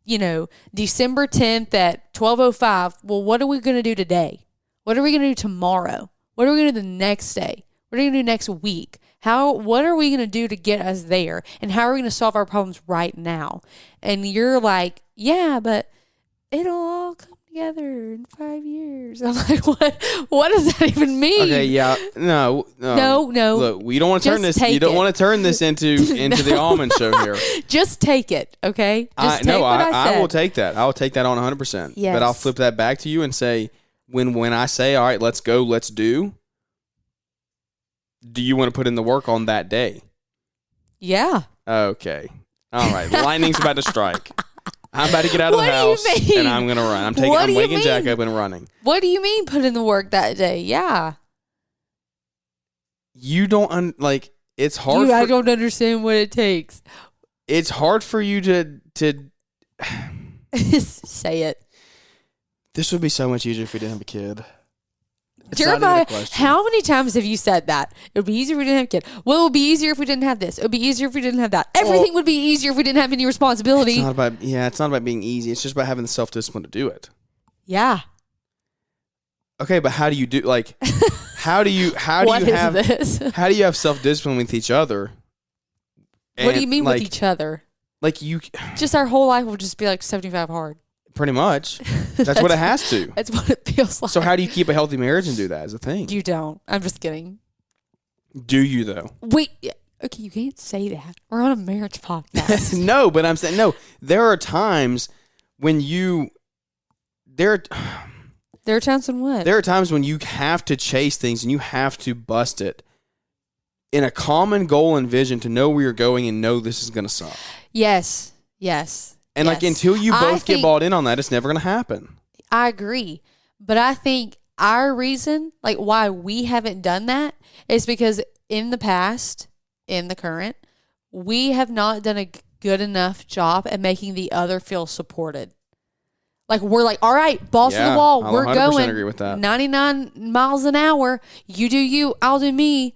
December 10th at 12:05. Well, what are we going to do today? What are we going to do tomorrow? What are we going to do the next day? What are we going to do next week? What are we going to do to get us there? And how are we going to solve our problems right now? And you're like, yeah, but it'll all come together in 5 years. I'm like, what does that even mean? Okay, yeah. No. Look, we don't want to turn this. You don't want to turn this into the almond show here. Just take it, okay? I will take that. I will take that on 100%. Yes. But I'll flip that back to you and say, when I say, all right, let's go, let's do you want to put in the work on that day? Yeah. Okay. All right. Lightning's about to strike. I'm about to get out of the house and I'm going to run. I'm waking Jack up and running. What do you mean put in the work that day? Yeah. You don't, it's hard. I don't understand what it takes. It's hard for you to say it. This would be so much easier if we didn't have a kid. Jeremiah, how many times have you said that? It would be easier if we didn't have a kid. Well, it would be easier if we didn't have this. It would be easier if we didn't have that. Everything would be easier if we didn't have any responsibility. It's not about being easy. It's just about having the self-discipline to do it. Yeah. Okay, but how do you how do you have self-discipline with each other? What do you mean with each other? Just our whole life will just be like 75 hard. Pretty much. That's what it has to. That's what it feels like. So how do you keep a healthy marriage and do that as a thing? You don't. I'm just kidding. Do you, though? Wait. Okay, you can't say that. We're on a marriage podcast. No, but I'm saying, there are times when There are times when what? There are times when you have to chase things and you have to bust it in a common goal and vision to know where you're going and know this is going to suck. Yes. And until you both get bought in on that, it's never going to happen. I agree. But I think our reason, why we haven't done that is because in the past, in the current, we have not done a good enough job at making the other feel supported. Like, we're like, all right, balls to the Yeah, wall. I'll We're 100% going agree with that. 99 miles an hour. You do you, I'll do me.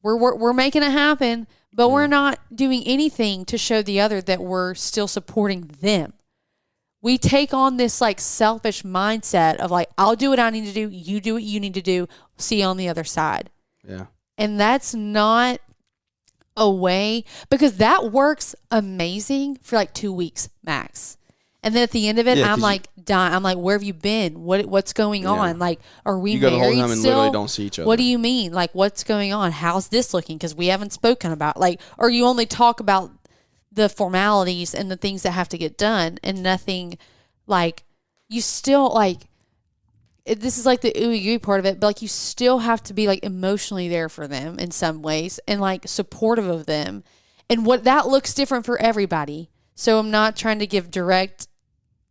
We're making it happen, but we're not doing anything to show the other that we're still supporting them. We take on this like selfish mindset of like, I'll do what I need to do. You do what you need to do. See you on the other side. Yeah. And that's not a way, because that works amazing for like 2 weeks max. And then at the end of it, Yeah, I'm like, dying. I'm like, where have you been? What's going on? Like, are we You go the whole married time and still? literally don't see each other. What do you mean? Like, what's going on? How's this looking? Because we haven't spoken about, like, or you only talk about the formalities and the things that have to get done and nothing, like, you still, like, this is like the ooey gooey part of it, but like, you still have to be like emotionally there for them in some ways and like supportive of them. And what that looks different for everybody. So I'm not trying to give direct,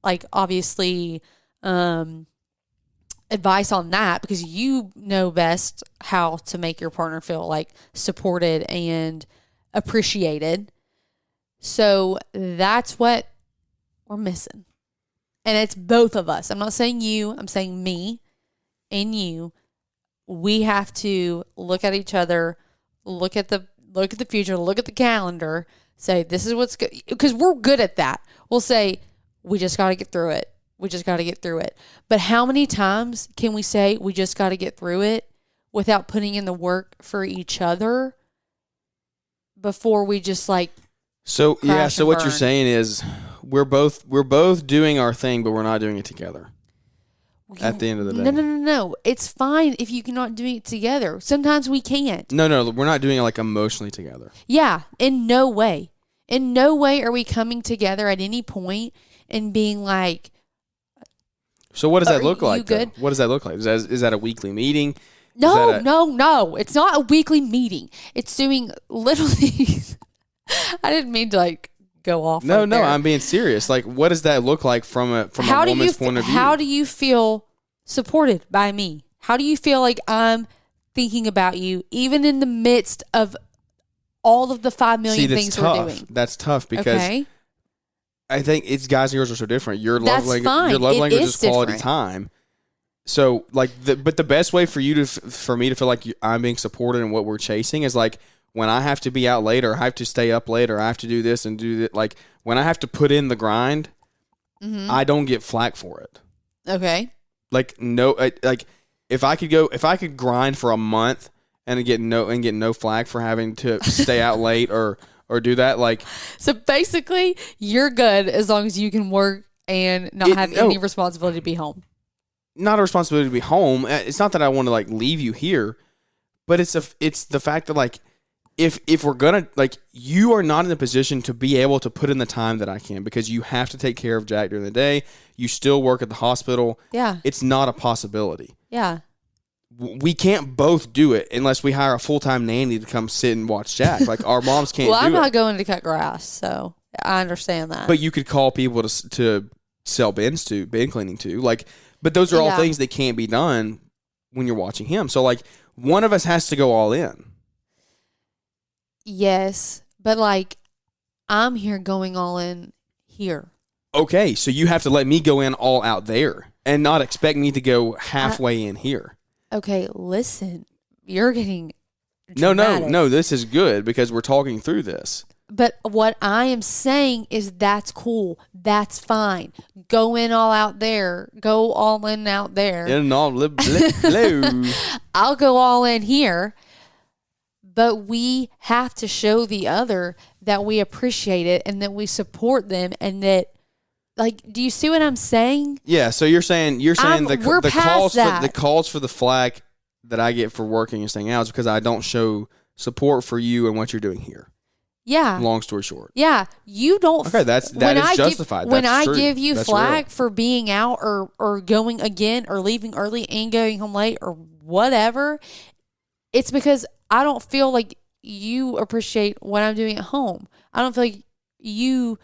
like, obviously, advice on that, because you know best how to make your partner feel like supported and appreciated. So that's what we're missing. And it's both of us. I'm not saying you, I'm saying me and you. We have to look at each other, look at the future, look at the calendar, say this is what's good, because we're good at that. We'll say we just got to get through it. We just got to get through it. But how many times can we say we just got to get through it without putting in the work for each other before we just like So yeah, so what you're burn? saying is we're both doing our thing, but we're not doing it together. At the end of the day. No. It's fine if you cannot do it together. Sometimes we can't. No, we're not doing it like emotionally together. Yeah, in no way. In no way are we coming together at any point and being like, So what does that look you like? good? What does that look like? Is that a weekly meeting? No. It's not a weekly meeting. It's doing literally. I didn't mean to like go off. No, right there. I'm being serious. Like, what does that look like from a woman's point of view? How do you feel supported by me? How do you feel like I'm thinking about you, even in the midst of all of the 5 million things we're doing? That's tough because Okay. I think it's guys and girls are so different. Your That's love fine. your love It language is is quality different. time. So like, but the best way for you to for me to feel like I'm being supported in what we're chasing is like when I have to be out late or I have to stay up late or I have to do this and do that. Like when I have to put in the grind, I don't get flack for it. Okay. Like like if I could grind for a month and get no flack for having to stay out late or do that, like, So basically, you're good as long as you can work and not have any responsibility to be home. not a responsibility to be home. It's not that I want to like leave you here, but it's the fact that like if we're gonna like you are not in a position to be able to put in the time that I can because you have to take care of Jack during the day. You still work at the hospital. Yeah. It's not a possibility. Yeah. We can't both do it unless we hire a full-time nanny to come sit and watch Jack. Like our moms can't Well, do I'm not it. going to cut grass, so I understand that. But you could call people to sell bin cleaning to. Like, but those are all Yeah. things that can't be done when you're watching him. So like one of us has to go all in. Yes, but like I'm here going all in here. Okay, so you have to let me go in all out there and not expect me to go halfway in here. Okay, listen, you're getting No, dramatic. this is good because we're talking through this. But what I am saying is that's cool. That's fine. Go in all out there. Go all in out there. And all hello. I'll go all in here. But we have to show the other that we appreciate it and that we support them and that, like, do you see what I'm saying? Yeah, so you're saying we're the past calls that. for the calls for the flack that I get for working and staying out is because I don't show support for you and what you're doing here. Yeah. Long story short. Yeah, you don't. Okay, that is justified. When That's I true. give you That's flack real. for being out or going again or leaving early and going home late or whatever, it's because I don't feel like you appreciate what I'm doing at home. I don't feel like you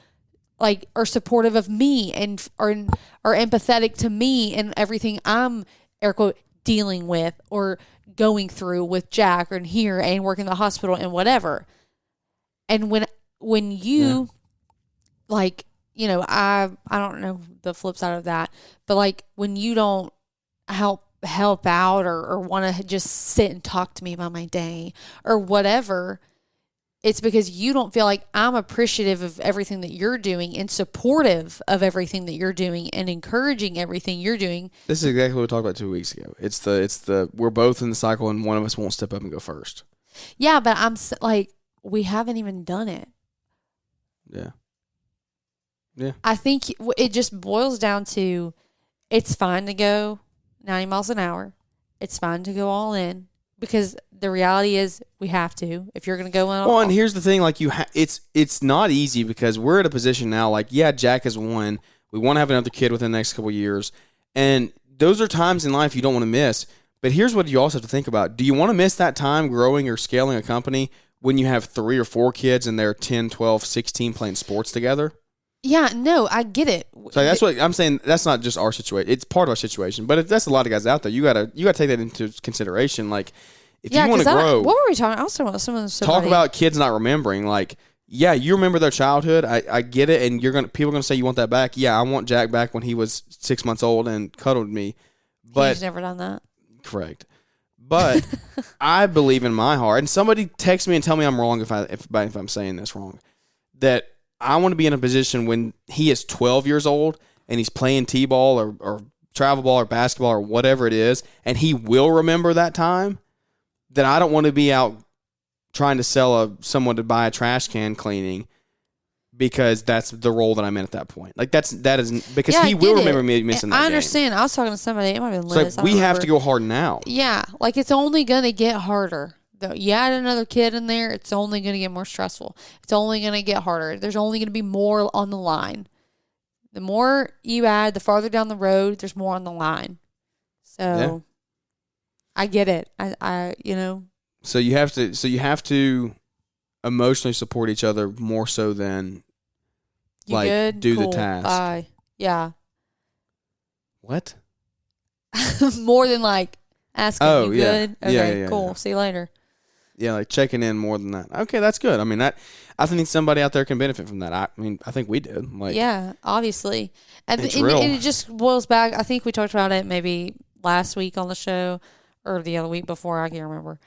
like are supportive of me and are empathetic to me and everything I'm air quote dealing with or going through with Jack and here and working in the hospital and whatever. And when you like I don't know the flip side of that, but like when you don't help out or want to just sit and talk to me about my day or whatever, it's because you don't feel like I'm appreciative of everything that you're doing and supportive of everything that you're doing and encouraging everything you're doing. This is exactly what we talked about 2 weeks ago. It's the we're both in the cycle and one of us won't step up and go first. Yeah, but I'm like, we haven't even done it. Yeah. Yeah. I think it just boils down to it's fine to go 90 miles an hour. It's fine to go all in because the reality is we have to. If you're going to go in. Well, and here's the thing, like it's not easy because we're at a position now, like, yeah, Jack has won. We want to have another kid within the next couple of years. And those are times in life you don't want to miss. But here's what you also have to think about. Do you want to miss that time growing or scaling a company when you have 3 or 4 kids and they're 10, 12, 16 playing sports together? Yeah, no, I get it. So that's what I'm saying. That's not just our situation. It's part of our situation. But if that's a lot of guys out there, you gotta take that into consideration. Like, if you want to grow, what were we talking? I was talking about somebody. Talk about kids not remembering. Like, yeah, you remember their childhood. I get it, and people are gonna say you want that back. Yeah, I want Jack back when he was 6 months old and cuddled me. But he's never done that. Correct. But I believe in my heart, and somebody text me and tell me I'm wrong if I'm saying this wrong. That I want to be in a position when he is 12 years old and he's playing t-ball or travel ball or basketball or whatever it is, and he will remember that time. That I don't want to be out trying to sell someone to buy a trash can cleaning because that's the role that I'm in at that point. Like that is because he will remember me missing that game. I understand. I was talking to somebody. It might have been Liz. Like we have to go hard now. Yeah, like it's only going to get harder. You add another kid in there, it's only going to get more stressful. It's only going to get harder. There's only going to be more on the line. The more you add, the farther down the road, there's more on the line. So, I get it. I So you have to emotionally support each other more so than do the task. Bye. Yeah. What? More than like asking you good. Okay, yeah, cool. Yeah. See you later. Yeah, like checking in more than that. Okay, that's good. I mean, I think somebody out there can benefit from that. I think we did. Like, yeah, obviously. And real. And it just boils back. I think we talked about it maybe last week on the show or the other week before. I can't remember.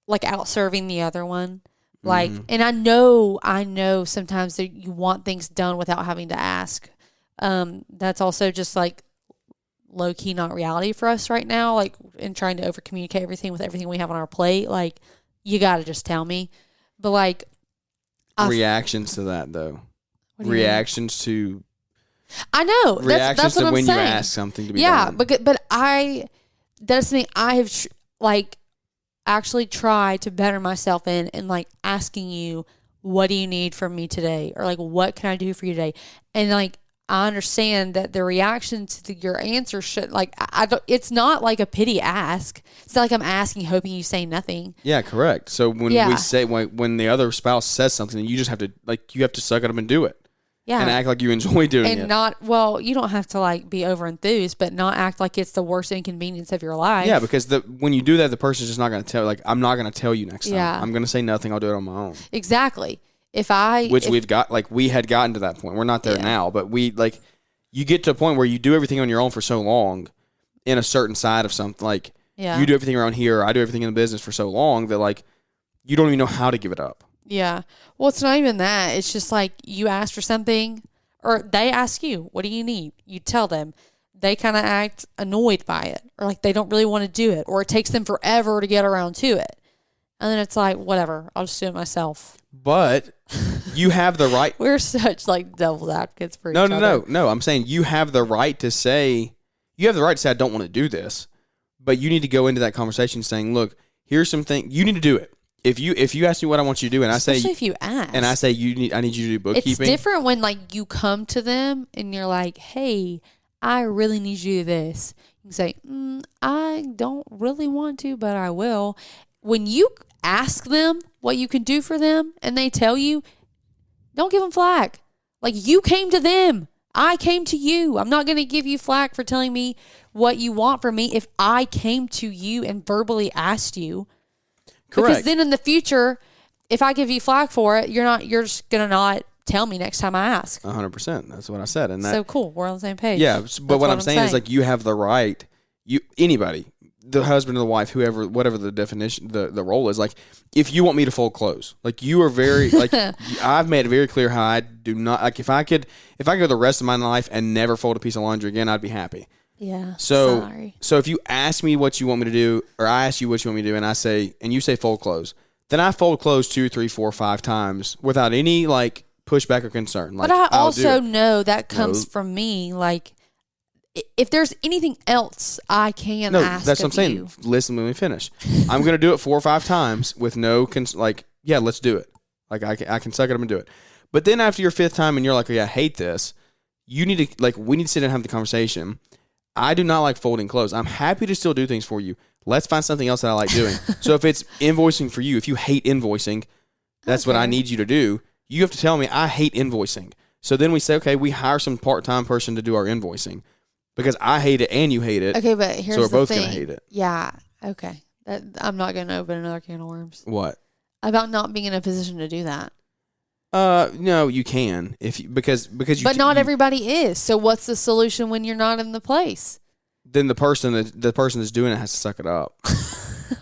Like out serving the other one. Like, and I know sometimes that you want things done without having to ask. That's also just like low key, not reality for us right now. Like, in trying to over communicate everything with everything we have on our plate. Like, you got to just tell me. But like, reactions to that though. Reactions to. I know. Reactions that's what to I'm when saying. you ask something to be done. Yeah, but that's the thing I have actually tried to better myself in and like asking you, what do you need from me today? Or like, what can I do for you today? And like, I understand that the reaction to your answer should like I don't. It's not like a pity ask. It's not like I'm asking, hoping you say nothing. Yeah, correct. So when we say when the other spouse says something, you just have to suck it up and do it. Yeah, and act like you enjoy doing it. And not you don't have to like be over enthused, but not act like it's the worst inconvenience of your life. Yeah, because when you do that, the person's just not going to tell. Like, I'm not going to tell you next time. Yeah. I'm going to say nothing. I'll do it on my own. Exactly. We had gotten to that point. We're not there now, but you get to a point where you do everything on your own for so long in a certain side of something. Like, you do everything around here, I do everything in the business for so long that like you don't even know how to give it up. Yeah. Well, it's not even that. It's just like you ask for something or they ask you, what do you need? You tell them. They kind of act annoyed by it or like they don't really want to do it or it takes them forever to get around to it. And then it's like, whatever, I'll just do it myself. But you have the right. We're such like devil's advocates for each other. No. I'm saying you have the right to say, I don't want to do this. But you need to go into that conversation saying, look, here's something, you need to do it. If you ask me what I want you to do, and especially if you ask, and I say I need you to do bookkeeping. It's different when like you come to them and you're like, hey, I really need you to do this. You can say, I don't really want to, but I will. When you ask them what you can do for them and they tell you, don't give them flack. Like, you came to them. I came to you. I'm not going to give you flack for telling me what you want from me if I came to you and verbally asked you. Correct. Because then in the future, if I give you flack for it, you're just going to not tell me next time I ask. 100%. That's what I said. And So cool. We're on the same page. Yeah, but what I'm saying is like you have the right. Anybody, the husband or the wife, whoever, whatever the definition, the role is, like if you want me to fold clothes, like you are very like I've made it very clear how I do not like if I could go the rest of my life and never fold a piece of laundry again, I'd be happy. Yeah. So sorry. So if you ask me what you want me to do, or I ask you what you want me to do, and you say fold clothes, then I fold clothes 2, 3, 4, 5 times without any like pushback or concern. Like, but I also know that comes from me. Like, if there's anything else I can ask that's what I'm saying. you. Listen when we finish. I'm going to do it 4 or 5 times with no, yeah, let's do it. Like, I can suck it up and do it. But then after your 5th time and you're like, oh, yeah, I hate this, you need to, like, we need to sit down and have the conversation. I do not like folding clothes. I'm happy to still do things for you. Let's find something else that I like doing. So if it's invoicing for you, if you hate invoicing, that's what I need you to do. You have to tell me, I hate invoicing. So then we say, okay, we hire some part-time person to do our invoicing. Because I hate it and you hate it. Okay, but here's so we're the both thing. going to hate it. Yeah, okay. I'm not going to open another can of worms. What? About not being in a position to do that. No, you can because you. But not everybody is. So what's the solution when you're not in the place? Then the person that's doing it has to suck it up.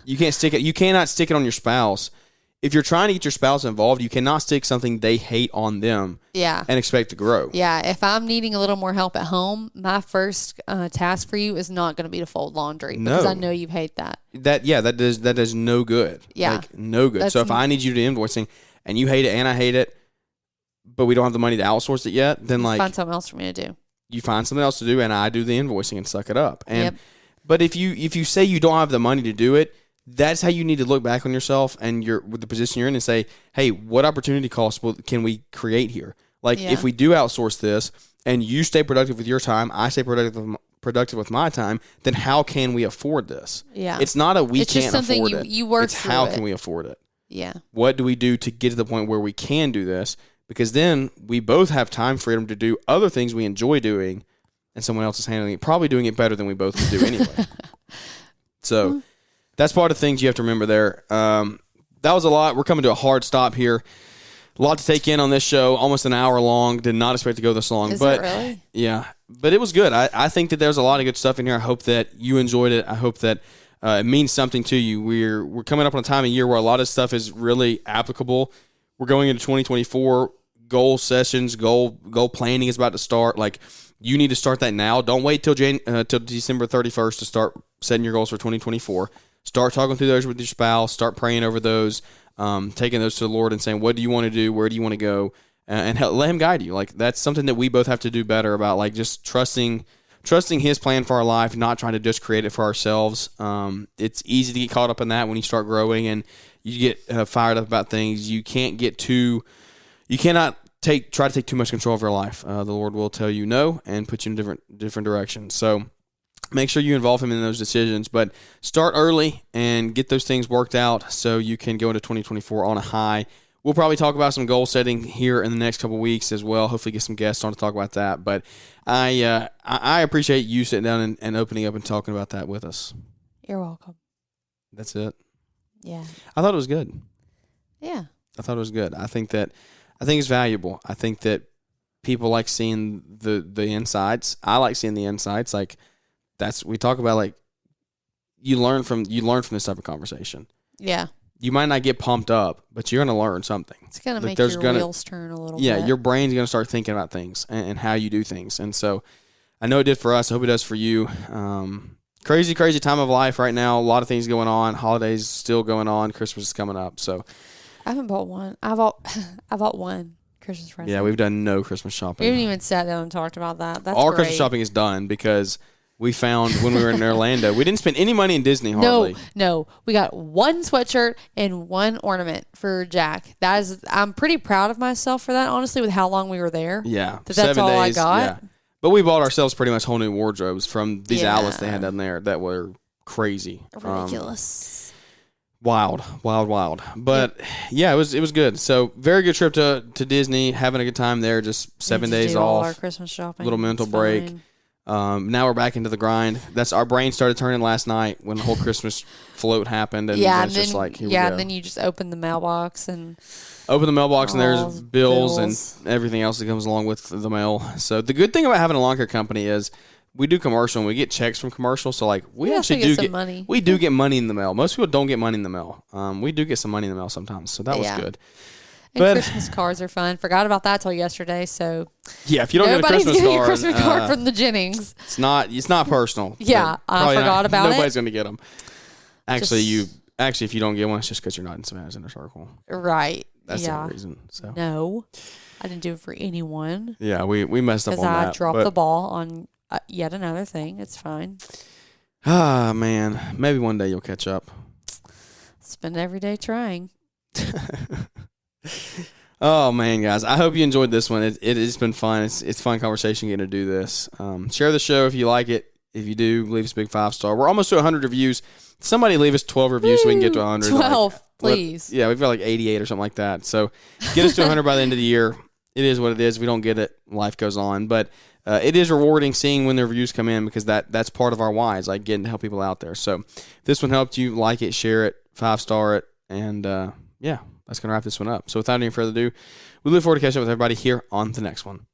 You can't stick it. You cannot stick it on your spouse. If you're trying to get your spouse involved, you cannot stick something they hate on them. Yeah. And expect to grow. Yeah. If I'm needing a little more help at home, my first task for you is not going to be to fold laundry because I know you hate that. That does no good. Yeah. Like, no good. So if I need you to do invoicing and you hate it and I hate it, but we don't have the money to outsource it yet, then like find something else for me to do. You find something else to do and I do the invoicing and suck it up. And but if you say you don't have the money to do it, that's how you need to look back on yourself and with the position you're in and say, hey, what opportunity costs can we create here? Like if we do outsource this and you stay productive with your time, I stay productive with my time, then how can we afford this? Yeah. It's not it's can't afford it. You work it's how can we afford it? Yeah. What do we do to get to the point where we can do this? Because then we both have time freedom to do other things we enjoy doing and someone else is handling it, probably doing it better than we both would do anyway. So that's part of the things you have to remember there. That was a lot. We're coming to a hard stop here. A lot to take in on this show, almost an hour long. Did not expect to go this long. Is it really? Yeah. But it was good. I think that there's a lot of good stuff in here. I hope that you enjoyed it. I hope that it means something to you. We're coming up on a time of year where a lot of stuff is really applicable. We're going into 2024. Goal sessions, goal planning is about to start. Like, you need to start that now. Don't wait till December 31st to start setting your goals for 2024. Start talking through those with your spouse. Start praying over those, taking those to the Lord and saying, what do you want to do? Where do you want to go? And let Him guide you. Like, that's something that we both have to do better about, like just trusting His plan for our life, not trying to just create it for ourselves. It's easy to get caught up in that when you start growing and you get fired up about things. You cannot try to take too much control of your life. The Lord will tell you no and put you in different directions. So make sure you involve Him in those decisions, but start early and get those things worked out so you can go into 2024 on a high. We'll probably talk about some goal setting here in the next couple of weeks as well. Hopefully get some guests on to talk about that. But I appreciate you sitting down and opening up and talking about that with us. You're welcome. That's it. Yeah. I thought it was good. Yeah. I thought it was good. I think it's valuable. I think that people like seeing the insides. I like seeing the insights. Like, we talk about, like, you learn from this type of conversation. Yeah. You might not get pumped up, but you're going to learn something. It's going to make your wheels turn a little bit. Yeah, your brain's going to start thinking about things and how you do things. And so I know it did for us. I hope it does for you. Crazy time of life right now. A lot of things going on. Holidays still going on. Christmas is coming up. So I haven't bought one. I bought one Christmas present. Yeah, we've done no Christmas shopping. We haven't even sat down and talked about that. That's All great. Christmas shopping is done because we found when we were in Orlando, we didn't spend any money in Disney hardly. No. We got one sweatshirt and one ornament for Jack. I'm pretty proud of myself for that, honestly, with how long we were there. Yeah. That's 7 all days, I got. Yeah. But we bought ourselves pretty much whole new wardrobes from these outlets they had down there that were crazy. Ridiculous. Wild. But yeah, it was good. So very good trip to Disney, having a good time there, just 7 days off. All our Christmas shopping. Little mental break. Now we're back into the grind. That's our brain started turning last night when the whole Christmas float happened, and yeah, it's and then, just like, here we go. and then you just open the mailbox and open the mailbox, and there's bills and everything else that comes along with the mail. So the good thing about having a lawn care company is we do commercial and we get checks from commercial. So like we actually do get money. We do get money in the mail. Most people don't get money in the mail. We do get some money in the mail sometimes. So that was good. And Christmas cards are fun. Forgot about that till yesterday. So yeah, if you don't get a Christmas getting card, a Christmas card from the Jennings. It's not personal. Yeah, I forgot about it. Nobody's gonna get them. Actually, if you don't get one, it's just because you're not in Savannah's inner circle. Right. That's the only reason. So no, I didn't do it for anyone. Yeah, we messed up on that. Because I dropped the ball on yet another thing. It's fine. Ah, man. Maybe one day you'll catch up. Spend every day trying. Oh, man, guys. I hope you enjoyed this one. It has been fun. It's fun conversation getting to do this. Share the show if you like it. If you do, leave us a big 5-star. We're almost to 100 reviews. Somebody leave us 12 reviews so we can get to 100. 12, please. Yeah, we've got like 88 or something like that. So get us to 100 by the end of the year. It is what it is. If we don't get it, life goes on. But it is rewarding seeing when the reviews come in because that's part of our why is like getting to help people out there. So if this one helped you, like it, share it, 5-star it, and yeah, that's going to wrap this one up. So without any further ado, we look forward to catching up with everybody here on the next one.